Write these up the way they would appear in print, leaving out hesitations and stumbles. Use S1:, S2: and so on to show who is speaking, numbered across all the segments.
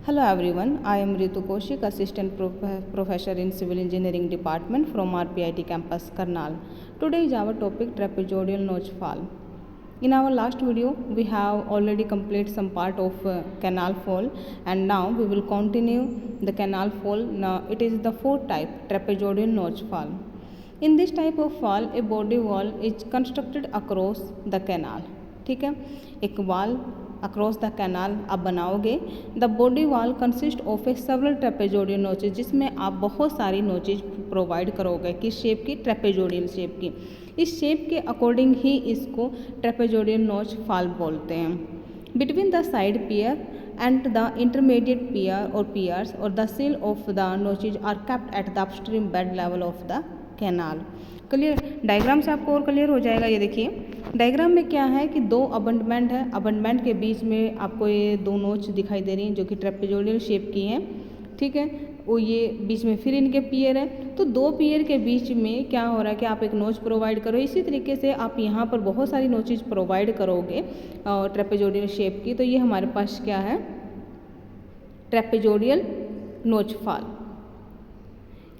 S1: Hello everyone, I am Ritu Koshik, Assistant Professor in Civil Engineering Department from RPIT campus Karnal. Today is our topic trapezoidal notch fall. In our last video, we have already completed some part of canal fall, and now we will continue the canal fall. Now it is the fourth type, trapezoidal notch fall. In this type of fall, a body wall is constructed across the canal. ठीक है, एक wall across the canal आप बनाओगे. The body wall consist of a several trapezoidal notches, जिसमें आप बहुत सारी notches provide करोगे. किस शेप की? ट्रेपेजोडियल शेप की. इस शेप के अकॉर्डिंग ही इसको ट्रेपेजोडियल नोच फॉल बोलते हैं. Between the side pier and the intermediate pier or piers और the sill of the notches are kept at the upstream bed level of the canal. Clear? Diagram से आपको और क्लियर हो जाएगा. ये देखिए डायग्राम में क्या है कि दो अबंडमेंट है. अबंडमेंट के बीच में आपको ये दो नोच दिखाई दे रही हैं जो कि ट्रेपेजोडियल शेप की हैं. ठीक है, वो ये बीच में फिर इनके पियर है. तो दो पियर के बीच में क्या हो रहा है कि आप एक नोच प्रोवाइड करो. इसी तरीके से आप यहाँ पर बहुत सारी नोचेज प्रोवाइड करोगे ट्रेपेजोडियल शेप की. तो ये हमारे पास क्या है? ट्रेपेजोडियल नोच फॉल.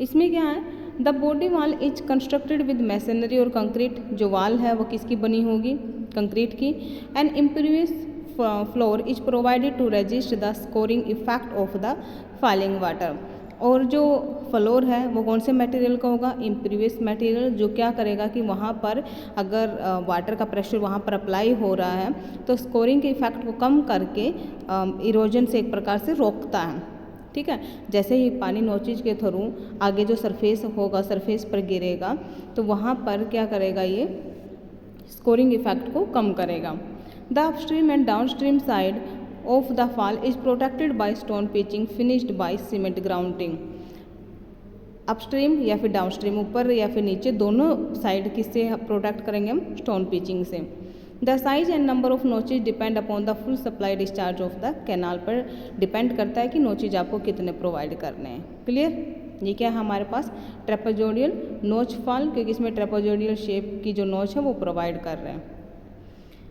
S1: इसमें क्या है? The body wall is constructed with masonry और कंक्रीट. जो वॉल है वो किसकी बनी होगी? कंक्रीट की. And impervious floor is provided to resist the scouring effect of the falling water. और जो फ्लोर है वो कौन से मटेरियल का होगा? इम्परवियस मटेरियल, जो क्या करेगा कि वहाँ पर अगर वाटर का प्रेशर वहाँ पर अप्लाई हो रहा है तो स्कोरिंग के इफेक्ट को कम करके इरोजन से एक प्रकार से रोकता है. ठीक है, जैसे ही पानी नोचेज के थ्रू आगे जो सरफेस होगा, सरफेस पर गिरेगा तो वहाँ पर क्या करेगा? ये स्कोरिंग इफेक्ट को कम करेगा. The upstream and downstream side of the fall is protected by stone pitching finished by cement grounding. Upstream या फिर डाउनस्ट्रीम, ऊपर या फिर नीचे, दोनों साइड किससे प्रोटेक्ट करेंगे हम? स्टोन पिचिंग से. The size and number of notches depend upon the full supply discharge of the canal. पर डिपेंड करता है कि नोचेज आपको कितने प्रोवाइड करने हैं. क्लियर? ये क्या है हमारे पास? ट्रेपेजोडियल नोच फॉल, क्योंकि इसमें ट्रेपेजोडियल शेप की जो नोच है वो प्रोवाइड कर रहे हैं.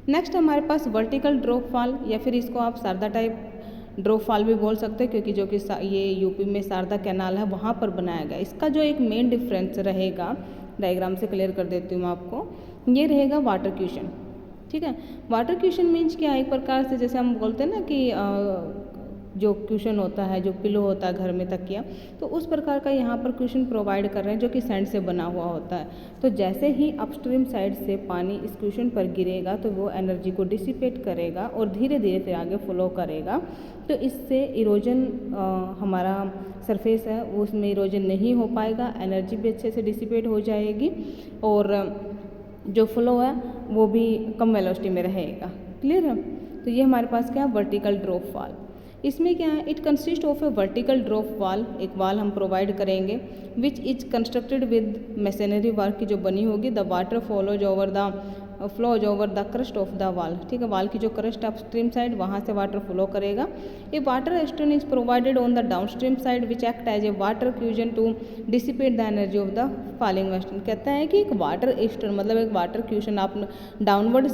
S1: नेक्स्ट हमारे पास वर्टिकल ड्रॉप फॉल, या फिर इसको आप शारदा टाइप ड्रॉप फॉल भी बोल सकते हैं, क्योंकि जो कि ये यूपी में शारदा कैनाल है वहाँ पर बनाया गया. इसका जो एक मेन डिफरेंस रहेगा, डायग्राम से क्लियर कर देती हूँ मैं आपको, ये रहेगा वाटर क्यूशन. ठीक है, वाटर क्यूशन मीन्स क्या? एक प्रकार से जैसे हम बोलते हैं ना कि जो क्यूशन होता है, जो पिलो होता है घर में, तकिया, तो उस प्रकार का यहाँ पर क्यूशन प्रोवाइड कर रहे हैं जो कि सैंड से बना हुआ होता है. तो जैसे ही अपस्ट्रीम साइड से पानी इस क्यूशन पर गिरेगा तो वो एनर्जी को डिसिपेट करेगा और धीरे धीरे फिर आगे फ्लो करेगा. तो इससे इरोजन हमारा सरफेस है उसमें इरोजन नहीं हो पाएगा, एनर्जी भी अच्छे से डिसिपेट हो जाएगी और जो फ्लो है वो भी कम वेलोसिटी में रहेगा. क्लियर है? तो ये हमारे पास क्या है? Vertical drop wall. इसमें क्या है? It consist of A vertical drop wall. एक वॉल हम प्रोवाइड करेंगे which is constructed with masonry work की जो बनी होगी. The water flows over the crust of the wall. ठीक है, वॉल की जो क्रस्ट अपस्ट्रीम साइड वहाँ से वाटर फ्लो करेगा. A water stone is provided on the downstream side which act as a water cushion to dissipate the energy of the falling western. कहता है कि एक वाटर स्टोन मतलब एक वाटर क्यूशन आप डाउनवर्ड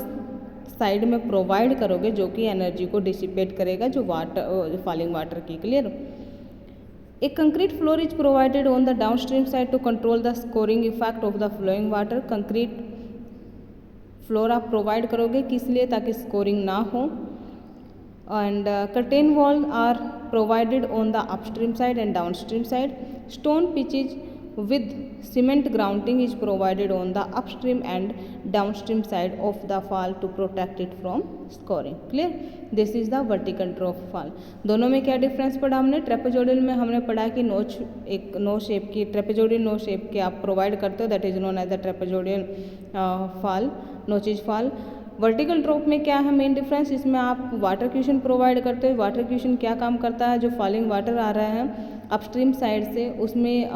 S1: साइड में provide करोगे जो कि एनर्जी को डिसिपेट करेगा, जो वाटर फॉलिंग वाटर की. Clear? A concrete floor is provided on the downstream side to control the scouring effect of the flowing water. Concrete floor आप प्रोवाइड करोगे किस लिए? ताकि स्कोरिंग ना हो. And curtain wall are provided on the upstream side and downstream side. Stone pitches with cement grounding is provided on the upstream and downstream side of the fall to protect it from scoring. Clear? This is the vertical drop fall. दोनों में क्या difference पढ़ा हमने? ट्रेपेजोडियल में हमने पढ़ा कि नोच एक नो शेप की, ट्रेपेजोडियल नो शेप की आप प्रोवाइड करते हो, that is known as the trapezoidal fall, notches fall. Vertical drop में क्या है मेन डिफरेंस? इसमें आप वाटर क्यूशन प्रोवाइड करते हो. वाटर क्यूशन क्या काम करता है? जो फॉलिंग वाटर आ रहा है अपस्ट्रीम साइड से उसमें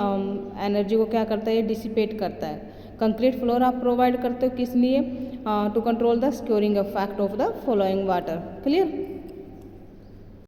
S1: एनर्जी को क्या करता है? ये डिसिपेट करता है. कंक्रीट फ्लोर आप प्रोवाइड करते हो किस लिए? To control the scouring effect of the flowing water. Clear?